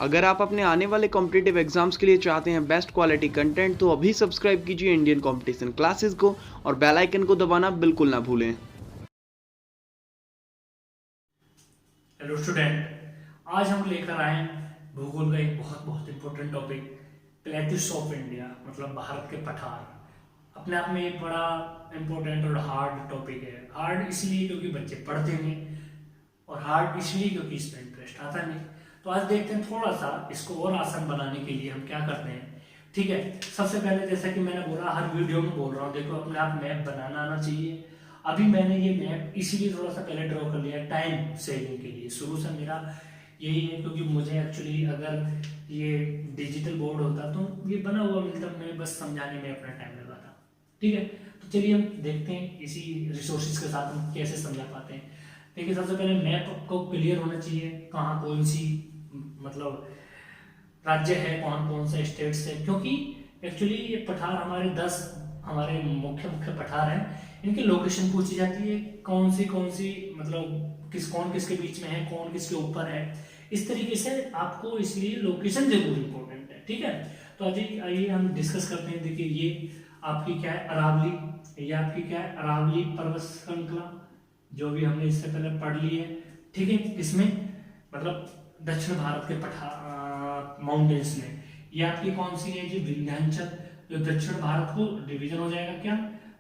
अगर आप अपने आने वाले कॉम्पिटिटिव एग्जाम्स के लिए चाहते हैं बेस्ट क्वालिटी कंटेंट तो अभी सब्सक्राइब कीजिए इंडियन कंपटीशन क्लासेस को और बेल आइकन को दबाना बिल्कुल ना भूलें। हेलो स्टूडेंट, आज हम लेकर आए भूगोल का एक बहुत important topic plates of India, मतलब भारत के पठार। अपने आप में एक बड़ा इंपॉर्टेंट और हार्ड टॉपिक है। हार्ड इसलिए क्योंकि बच्चे पढ़ते नहीं, और हार्ड इसलिए क्योंकि इसमें इंटरेस्ट आता नहीं। तो आज देखते हैं थोड़ा सा इसको और आसान बनाने के लिए हम क्या करते हैं। ठीक है, सबसे पहले जैसा कि मैंने बोला, हर वीडियो में बोल रहा हूँ, देखो अपने आप मैप बनाना आना चाहिए। अभी मैंने ये मैप इसीलिए थोड़ा सा पहले ड्रॉ कर लिया टाइम सेविंग के लिए। शुरू से मेरा यही है, क्योंकि मुझे एक्चुअली अगर ये डिजिटल बोर्ड होता तो ये बना हुआ मिलता, मैं बस समझाने में अपना टाइम लगाता। ठीक है, तो चलिए हम देखते हैं इसी रिसोर्सेज के साथ हम कैसे समझा पाते हैं। देखिए, सबसे पहले मैप को क्लियर होना चाहिए, कहाँ कौन सी मतलब राज्य है, कौन कौन से स्टेट्स है। क्योंकि एक्चुअली ये पठार हमारे मुख्य पठार हैं, इनकी लोकेशन पूछी जाती है, कौन सी मतलब कौन किसके बीच में है, कौन किसके ऊपर है। इस तरीके से आपको इसलिए लोकेशन जरूर इंपॉर्टेंट है। ठीक है, तो आइए हम डिस्कस करते हैं। देखिए, ये आपकी क्या है, अरावली। ये आपकी क्या है, अरावली पर्वत श्रृंखला, जो भी हमने इससे पहले पढ़ ली है। ठीक है, इसमें मतलब दक्षिण भारत के माउंटेन्स में ये आपकी कौन सी है जी, विंध्याचल, जो दक्षिण भारत को डिवीजन हो जाएगा क्या,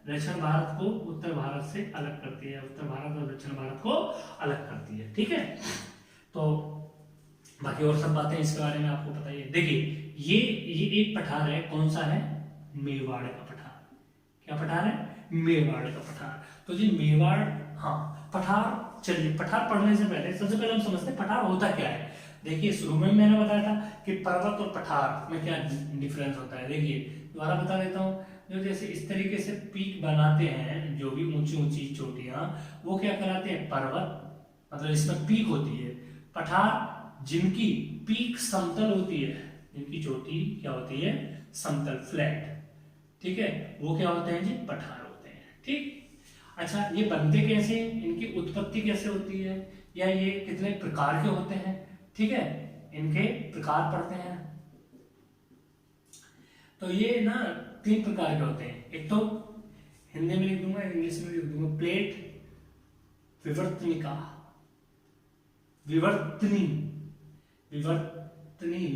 दक्षिण भारत को उत्तर भारत से अलग करती है, उत्तर भारत और दक्षिण भारत को अलग करती है। ठीक है, तो बाकी और सब बातें इसके बारे में आपको पता ही है। देखिए, ये एक पठार है, कौन सा है, मेवाड़ का पठार। क्या पठार है, मेवाड़ का पठार। तो जी मेवाड़, हाँ पठार। चलिए, पठार पढ़ने से पहले सबसे पहले हम समझते हैं पठार होता क्या है। देखिए, शुरू में मैंने बताया था कि पर्वत और पठार में क्या डिफरेंस होता है। देखिए, दोबारा बता देता हूँ। जो जैसे इस तरीके से पीक बनाते हैं, जो भी ऊंची ऊंची चोटियां, वो क्या कराते हैं, पर्वत, मतलब इसमें पीक होती है। पठार जिनकी पीक समतल होती है, जिनकी चोटी क्या होती है, समतल, फ्लैट। ठीक है, वो क्या होते हैं जी, पठार होते हैं। ठीक, अच्छा, ये बनते कैसे हैं, इनकी उत्पत्ति कैसे होती है, या ये कितने प्रकार के होते हैं। ठीक है, इनके प्रकार पढ़ते हैं। तो ये ना 3 प्रकार के होते हैं। एक तो हिंदी में लिख दूंगा, इंग्लिश में लिख दूंगा, प्लेट विवर्तनिका, विवर्तनी, विवर्तनी।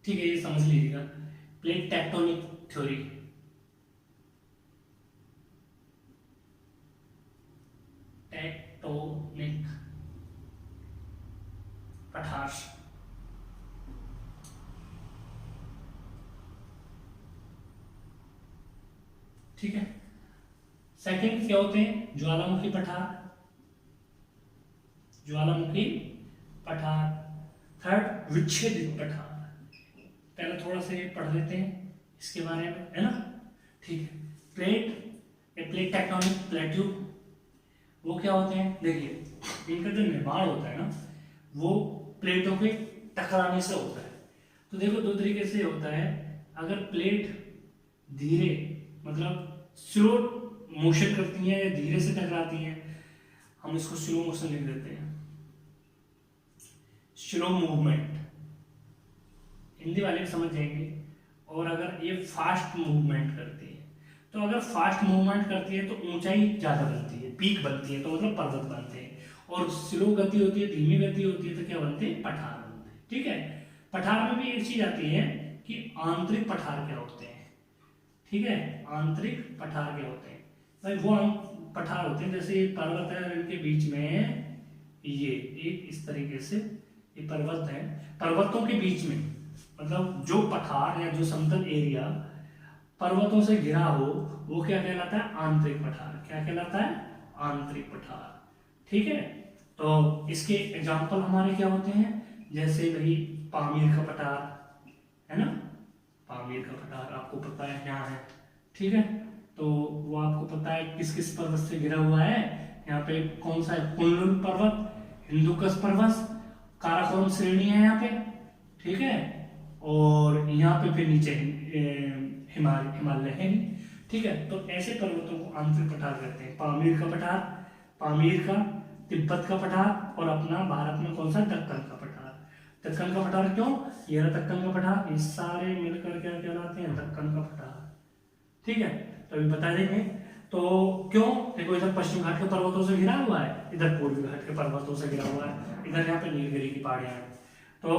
ठीक है, ये समझ लीजिएगा, प्लेट टेक्टोनिक थ्योरी, टेक्टोनिक पठार। ठीक है, सेकंड क्या होते हैं, ज्वालामुखी पठार, ज्वालामुखी पठार। थर्ड विच्छेदित पठार। पहले थोड़ा सा ये पढ़ लेते हैं इसके बारे में, है ना। ठीक है, प्लेट टेक्टोनिक प्लेट्यू, वो क्या होते हैं, देखिए इनका जो निर्माण होता है ना, वो प्लेटों के टकराने से होता है। तो देखो, 2 तरीके से होता है। अगर प्लेट धीरे, मतलब स्लो मोशन करती हैं या धीरे से टकराती हैं, हम इसको स्लो मोशन लिख देते हैं, स्लो मूवमेंट, हिंदी वाले समझ जाएंगे। और अगर ये फास्ट मूवमेंट करती है, तो अगर फास्ट मूवमेंट करती है तो ऊंचाई ज्यादा बनती है, पीक बनती है, तो मतलब पर्वत बनते हैं। और स्लो गति होती है, धीमी गति होती है, तो क्या बनते हैं, पठार बनते हैं। ठीक है, पठार में भी एक चीज आती है कि आंतरिक पठार क्या होते हैं। ठीक है, आंतरिक पठार क्या होते हैं, भाई वो पठार होते हैं, जैसे ये पर्वत है और इनके बीच में ये एक इस तरीके से ये पर्वत है, पर्वतों के बीच में, मतलब जो पठार या जो समतल एरिया पर्वतों से घिरा हो, वो क्या कहलाता है, आंतरिक पठार। क्या कहलाता है, आंतरिक पठार। ठीक है, तो इसके एग्जाम्पल हमारे क्या होते हैं, जैसे भाई पामीर का पठार है ना, पामीर का पठार आपको पता है यहाँ है। ठीक है, तो वो आपको पता है किस किस पर्वत से घिरा हुआ है। यहाँ पे कौन सा है, कुनलुन पर्वत, हिंदुकुश पर्वत, काराकोरम श्रेणी है यहाँ पे। ठीक है, और यहाँ पे फिर नीचे हिमालय है। ठीक है, तो ऐसे पर्वतों को आंतरिक पठार कहते हैं। पामीर का पठार, पामीर का तिब्बत का पठार और अपना भारत में कौन सा, दक्कन का पठार। दक्कन का पठार क्यों, ये रहा दक्कन का पठार, ये सारे मिलकर क्या कहलाते हैं, दक्कन का पठार। ठीक है, तो अभी बता देंगे। तो क्यों, देखो इधर पश्चिम घाट के पर्वतों से घिरा हुआ है, इधर पूर्वी घाट के पर्वतों से घिरा हुआ है, इधर यहाँ पे नीलगिरी की पहाड़ियां हैं। तो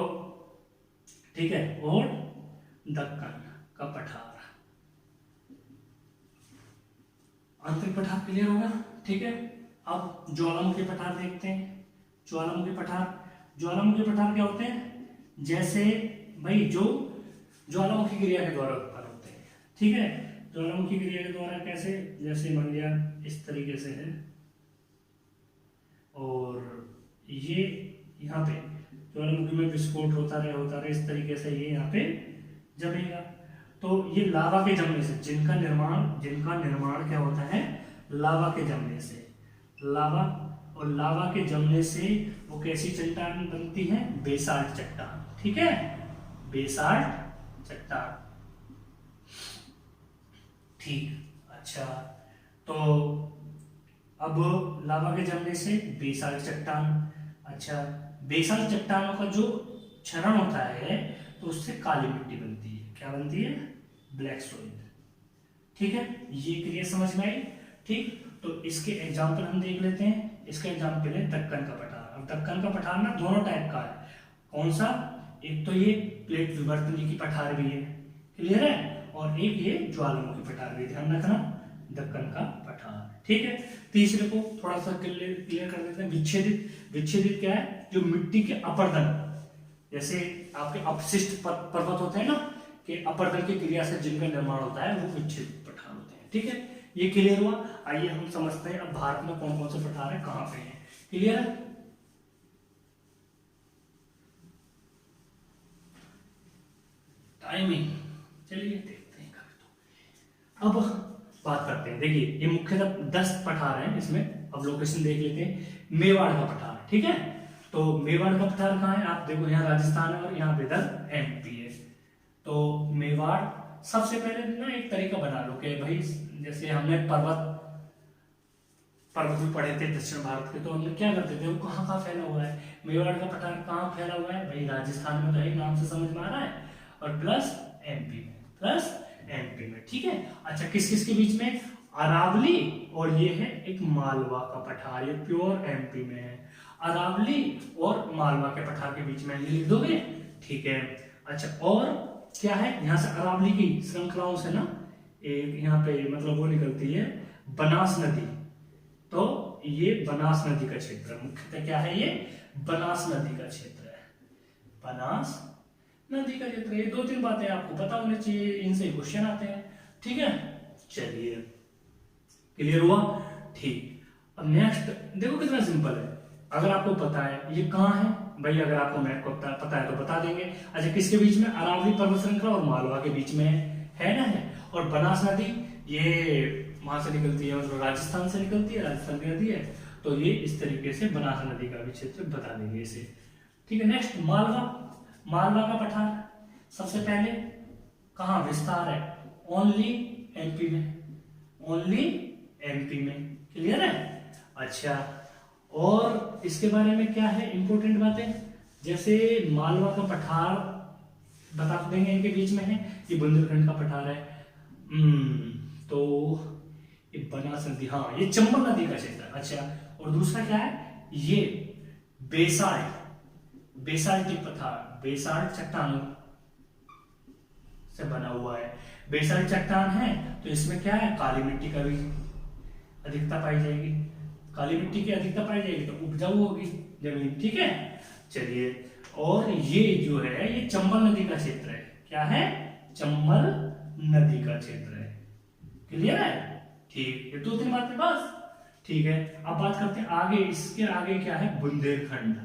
ठीक है, और दक्कन का पठार, आंतरिक पठार क्लियर होगा। ठीक है, अब ज्वालामुखी पठार देखते हैं। ज्वालामुखी पठार, ज्वालामुखी पठार क्या होते हैं, जैसे भाई जो ज्वालामुखी क्रिया के द्वारा उत्पन्न होते हैं। ठीक है, ज्वालामुखी क्रिया के द्वारा कैसे, जैसे मान लिया इस तरीके से है, और ये यहाँ पे ज्वालामुखी में विस्फोट होता रहे इस तरीके से ये यहाँ पे जमेगा। तो ये लावा के जमने से, जिनका निर्माण क्या होता है, लावा के जमने से, लावा, और लावा के जमने से वो कैसी चट्टान बनती है, बेसाल्ट चट्टान। ठीक है, बेसाल्ट चट्टान। ठीक, अच्छा, तो अब लावा के जमने से बेसाल्ट चट्टान। अच्छा, बेसाल्ट चट्टानों का जो क्षरण होता है तो उससे काली मिट्टी बनती है, क्या बनती है, ब्लैक सॉइल। ठीक है, ये क्रिया समझ में आई। ठीक, तो इसके एग्जाम्पल हम देख लेते हैं। इसका एग्जाम्पल है दक्कन का पठार। अब दक्कन का पठार ना दोनों टाइप का है, कौन सा, एक तो ये प्लेट विवर्तनी की पठार भी है, क्लियर है, और एक ये ज्वालामुखी पठार भी, ध्यान रखना, दक्कन का पठार। ठीक है, तीसरे को थोड़ा सा क्लियर कर देते हैं, विच्छेदित। विच्छेदित क्या है, जो मिट्टी के अपर्दन, जैसे आपके अपशिष्ट पर्वत होते हैं ना, कि अपर्दन की क्रिया से जिनका निर्माण होता है वो विच्छेदित पठार होते हैं। ठीक है, ये क्लियर हुआ। आइए हम समझते हैं अब भारत में कौन कौन से पठार है, कहां पे हैं। क्लियर है, टाइमिंग, चलिए देखते हैं। अब बात करते हैं, देखिए ये मुख्यतः 10 पठार हैं इसमें। अब लोकेशन देख लेते हैं। मेवाड़ का पठार, ठीक है, तो मेवाड़ का पठार कहाँ है, आप देखो यहाँ राजस्थान है और यहाँ पे इधर एमपी है। तो मेवाड़, सबसे पहले ना एक तरीका बना लो कि भाई जैसे हमने पर्वत भी पढ़े थे दक्षिण भारत के, तो हमने क्या करते थे, वो कहाँ कहाँ फैला हुआ है, मेवाड़ का पठार कहाँ फैला हुआ है, भाई राजस्थान में तो है, नाम से समझ में आ रहा है, और प्लस एमपी में। ठीक है, अच्छा किस किस के बीच में, अरावली, और ये है एक मालवा का पठार, ये प्योर एमपी में है। अरावली और मालवा के पठार के बीच में, ये लिख दोगे। ठीक है, अच्छा और क्या है, यहाँ से अरावली की श्रृंखलाओं से ना एक यहाँ पे मतलब वो निकलती है बनास नदी, तो ये बनास नदी का क्षेत्र है, मुख्यतः क्या है, ये बनास नदी का क्षेत्र है, बनास नदी का क्षेत्र। ये 2-3 बातें आपको पता होनी चाहिए, इनसे क्वेश्चन आते हैं। ठीक है, चलिए क्लियर हुआ। ठीक, अब नेक्स्ट देखो कितना सिंपल है, अगर आपको पता है ये कहाँ है, भाई अगर आपको मैप को पता है तो बता देंगे। अच्छा किसके बीच में, अरावली पर्वत श्रृंखला और मालवा के बीच में है ना, है। और बनास नदी ये वहां से निकलती है, मतलब राजस्थान से निकलती है, राजस्थान की नदी है, तो ये इस तरीके से बनास नदी का भी क्षेत्र बता देंगे इसे। ठीक है, नेक्स्ट मालवा का पठार सबसे पहले कहाँ विस्तार है, ओनली एमपी में, क्लियर है। अच्छा, और इसके बारे में क्या है इंपॉर्टेंट बातें, जैसे मालवा का पठार बता देंगे इनके बीच में है, ये बुंदेलखंड का पठार है, तो ये बनास नदी, हाँ ये चंबल नदी का क्षेत्र है। अच्छा, और दूसरा क्या है, ये बेसाल्टिक पठार, बेसाल्ट चट्टानों से बना हुआ है, बेसाल्ट चट्टान है, तो इसमें क्या है, काली मिट्टी का भी अधिकता पाई जाएगी, काली मिट्टी की अधिकता पाई जाएगी तो उपजाऊ होगी जमीन। ठीक है, चलिए, और ये जो है ये चंबल नदी का क्षेत्र है, क्या है, चंबल नदी का क्षेत्र है, क्लियर है। ठीक, ये 2-3 बातें बस। ठीक है, अब बात करते हैं आगे, इसके आगे क्या है, बुंदेलखंड।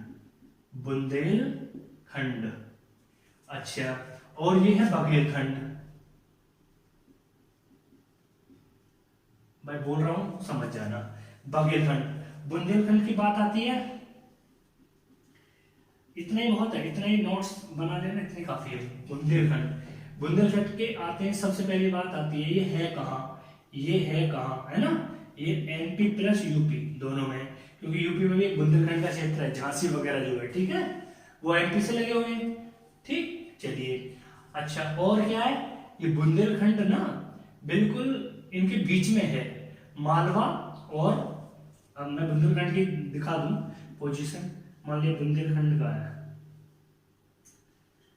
अच्छा, और ये है बघेलखंड, मैं बोल रहा हूं समझ जाना, बघेलखंड। बुंदेलखंड की बात आती है, इतना ही बहुत है, इतना ही नोट्स बना लेना, इतनी काफी है। बुंदेलखंड के आते हैं, सबसे पहली बात आती है, ये है कहाँ, है ना, ये एमपी प्लस यूपी दोनों में, क्योंकि यूपी में भी एक बुंदेलखंड का क्षेत्र है, झांसी वगैरह जो है, ठीक है, वो एमपी से लगे हुए हैं। ठीक, चलिए। अच्छा, और क्या है, ये बुंदेलखंड ना बिल्कुल इनके बीच में है, मालवा और, अब मैं बुंदेलखंड की दिखा दूं पोजीशन, मान लिया बुंदेलखंड का है,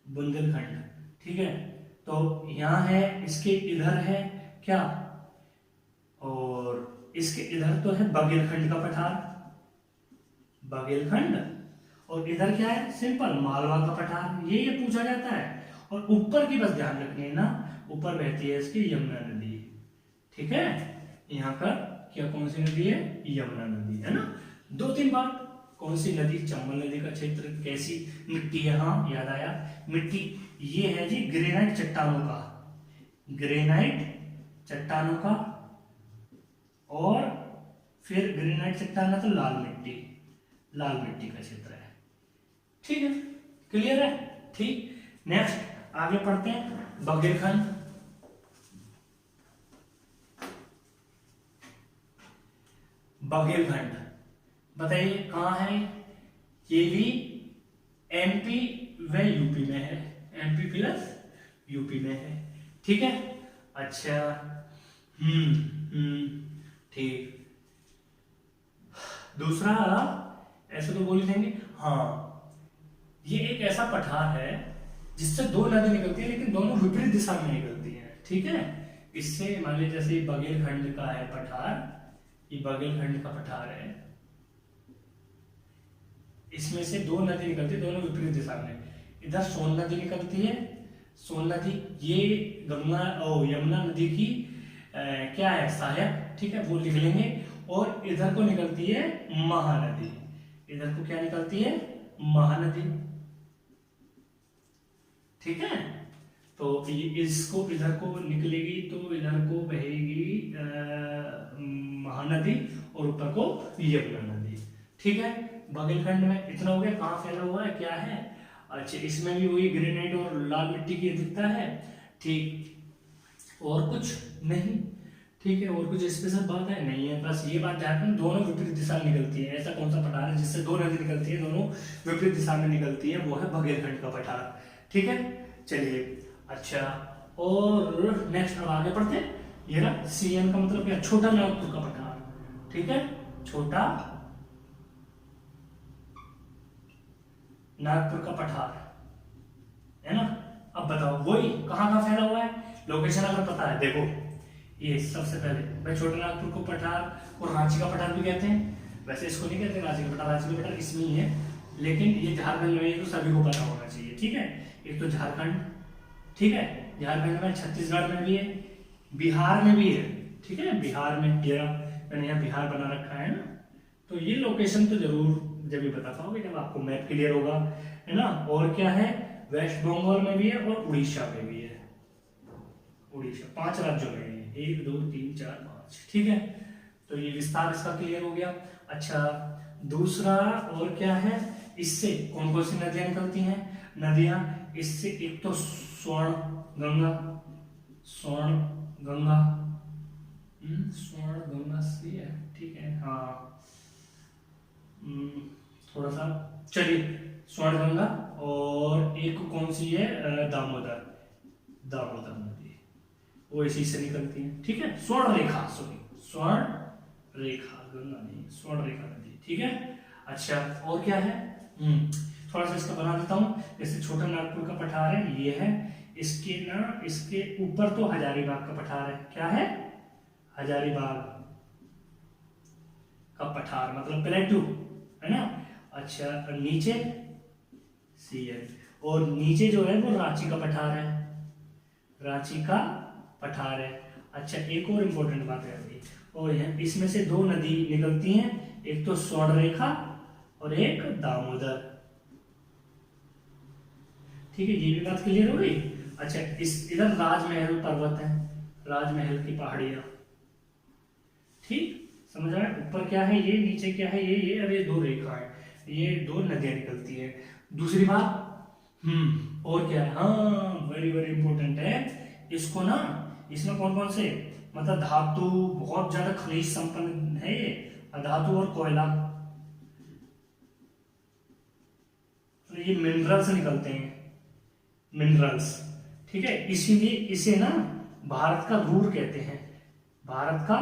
बुंदेलखंड, ठीक है, तो यहाँ है, इसके इधर है क्या, और इसके इधर तो है बघेलखंड का पठार, बघेलखंड, और इधर क्या है, सिंपल मालवा का पठार, ये पूछा जाता है। और ऊपर की बस ध्यान रखनी है ना, ऊपर बहती है इसकी यमुना नदी, ठीक है, यहाँ पर क्या कौन सी नदी है, यमुना नदी है ना। 2-3 बात, कौन सी नदी, चंबल नदी का क्षेत्र, कैसी मिट्टी है, हाँ याद आया, मिट्टी ये है जी ग्रेनाइट चट्टानों का, ग्रेनाइट चट्टानों का, और फिर ग्रेनाइट चट्टान तो लाल मिट्टी, लाल मिट्टी का क्षेत्र है, ठीक है, क्लियर है, ठीक। नेक्स्ट आगे पढ़ते हैं, बघेलखंड, बघेलखंड बताइए कहाँ है, ये भी एमपी व यूपी में है, एमपी प्लस यूपी में है, ठीक है। अच्छा, ठीक। दूसरा ऐसे तो बोल देंगे, हाँ, ये एक ऐसा पठार है जिससे 2 नदी निकलती है, लेकिन दोनों विपरीत दिशा में निकलती हैं, ठीक है। इससे मान लीजिए जैसे बघेलखंड का है पठार, ये बघेलखंड का पठार है, इसमें से 2 नदी निकलती है, दोनों विपरीत दिशा में। इधर सोन नदी निकलती है, सोन नदी ये गंगा और यमुना नदी की क्या है, सहायक, ठीक है, वो लिख लेंगे। और इधर को निकलती है महानदी, इधर को क्या निकलती है, महानदी, ठीक है। तो इसको इधर को निकलेगी तो इधर को बहेगी महानदी, और ऊपर को यमुना नदी, ठीक है। बघेलखंड में इतना हो गया, कहाँ फैला हुआ है, क्या है। अच्छा, इसमें भी वही ग्रेनाइट और लाल मिट्टी की दिखता है, ठीक, और कुछ नहीं, ठीक है, और कुछ स्पेशल बात है नहीं है, बस ये बात ध्यान रखना, दोनों विपरीत दिशा में निकलती है। ऐसा कौन सा पठार है जिससे 2 नदी निकलती है, दोनों विपरीत दिशा में निकलती है, वो है बघेलखंड का पठार, ठीक है, चलिए। अच्छा, और नेक्स्ट अब आगे पढ़ते हैं, ये रहा सीएन का मतलब क्या, छोटा नागपुर का पठार, ठीक है, छोटा नागपुर का पठार है ना। अब बताओ वही कहाँ फैला हुआ है, लोकेशन अगर पता है, देखो ये सबसे पहले भाई, छोटा नागपुर को पठार और रांची का पठार भी कहते हैं, वैसे इसको नहीं कहते रांची का पठार, रांची का पठार इसमें ही है, लेकिन ये झारखंड में, तो सभी को पता होना चाहिए, ठीक है। एक तो झारखंड, ठीक है, झारखंड में, छत्तीसगढ़ में भी है, बिहार में भी है, ठीक है, बिहार में, ये मैंने यहाँ बिहार बना रखा है ना, तो ये लोकेशन तो जरूर जब भी बता पाओगे जब आपको मैप क्लियर होगा, है ना। और क्या है, वेस्ट बंगाल में भी है और उड़ीसा में भी है, उड़ीसा 5 राज्यों में है, 1 2 3 4 5, ठीक है। तो ये विस्तार इसका क्लियर हो गया। अच्छा, दूसरा और क्या है, इससे कौन कौन सी नदियां निकलती हैं, नदियां इससे, एक तो स्वर्ण गंगा, स्वर्ण गंगा, स्वर्ण गंगा से है, ठीक है, हाँ, थोड़ा सा, चलिए, स्वर्ण गंगा, और एक कौन सी है, दामोदर, दामोदर नदी, वो इसी से निकलती है, ठीक है। स्वर्ण रेखा, सॉरी, स्वर्ण रेखा, गंगा नहीं, स्वर्ण रेखा नदी, ठीक है। अच्छा, और क्या है, थोड़ा सा इसका बना देता हूँ, जैसे छोटा नागपुर का पठार है, ये है, इसके ना, इसके ऊपर तो हजारीबाग का पठार है, क्या है, हजारीबाग का पठार, मतलब प्लेटू, है ना। अच्छा, नीचे सीएन, और नीचे जो है वो रांची का पठार है, रांची का पठार है। अच्छा, एक और इम्पोर्टेंट बात है अभी, और इसमें से 2 नदी निकलती हैं, एक तो स्वर्ण रेखा और एक दामोदर, ठीक है, ये भी बात क्लियर हो गई। अच्छा, इस इधर राजमहल पर्वत है, राजमहल की पहाड़ियां, ठीक, समझ रहे हैं, ऊपर क्या है ये, नीचे क्या है ये, अब ये 2 रेखा है, ये 2 नदियां निकलती है। दूसरी बात, और क्या है, हाँ, वेरी वेरी इंपॉर्टेंट है, इसको ना, इसमें कौन कौन से, मतलब धातु, बहुत ज्यादा खनिज संपन्न है ये, धातु और कोयला, ये मिनरल्स निकलते हैं, मिनरल्स, ठीक है। इसीलिए इसे ना भारत का रूर कहते हैं, भारत का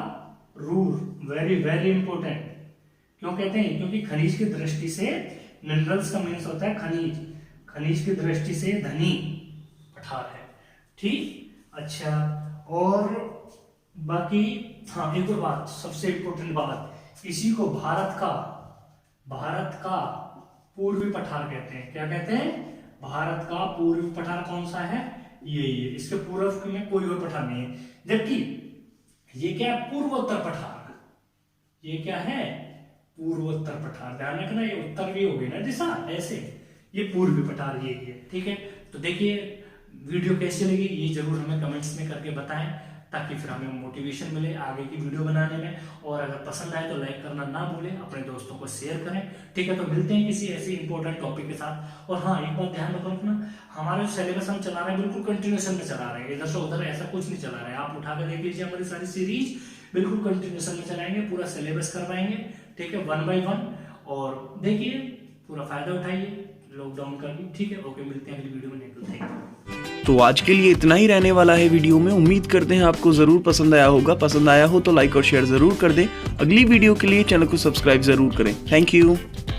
रूर, वेरी वेरी इंपॉर्टेंट। क्यों कहते हैं? क्योंकि खनिज की दृष्टि से, मिनरल्स का मीन्स होता है खनिज, खनिज की दृष्टि से धनी पठार है, ठीक। अच्छा, और बाकी हाँ एक और बात, सबसे इंपॉर्टेंट बात, इसी को भारत का पूर्वी पठार कहते हैं। क्या कहते हैं? भारत का पूर्वी पठार कौन सा है? ये इसके पूर्व में कोई और पठार नहीं है। जबकि ये क्या है? पूर्वोत्तर पठार। ये क्या है? पूर्वोत्तर पठार। ध्यान रखना, ये उत्तर भी हो गई ना दिशा, ऐसे ये पूर्वी पठार ये है, ठीक है। तो देखिए वीडियो कैसी लगी ये जरूर हमें कमेंट्स में करके बताएं, ताकि फिर हमें मोटिवेशन मिले आगे की वीडियो बनाने में। और अगर पसंद आए तो लाइक करना ना भूलें, अपने दोस्तों को शेयर करें, ठीक है। तो मिलते हैं किसी ऐसे इंपॉर्टेंट टॉपिक के साथ। और हाँ एक बात ध्यान रखना, हमारा जो सिलेबस हम चला रहे हैं बिल्कुल कंटिन्यूएशन में चला रहे हैं, इधर से उधर ऐसा कुछ नहीं चला रहे हैं। आप उठा कर देख लीजिए, हमारी सारी सीरीज बिल्कुल कंटिन्यूएशन में चलाएंगे, पूरा सिलेबस करवाएंगे, ठीक है, 1 by 1। और देखिए पूरा फायदा उठाइए लॉकडाउन का भी, ठीक है। ओके, मिलते हैं अगली वीडियो में। Thank you. तो आज के लिए इतना ही रहने वाला है वीडियो में। उम्मीद करते हैं आपको ज़रूर पसंद आया होगा। पसंद आया हो तो लाइक और शेयर ज़रूर कर दें। अगली वीडियो के लिए चैनल को सब्सक्राइब ज़रूर करें। Thank you.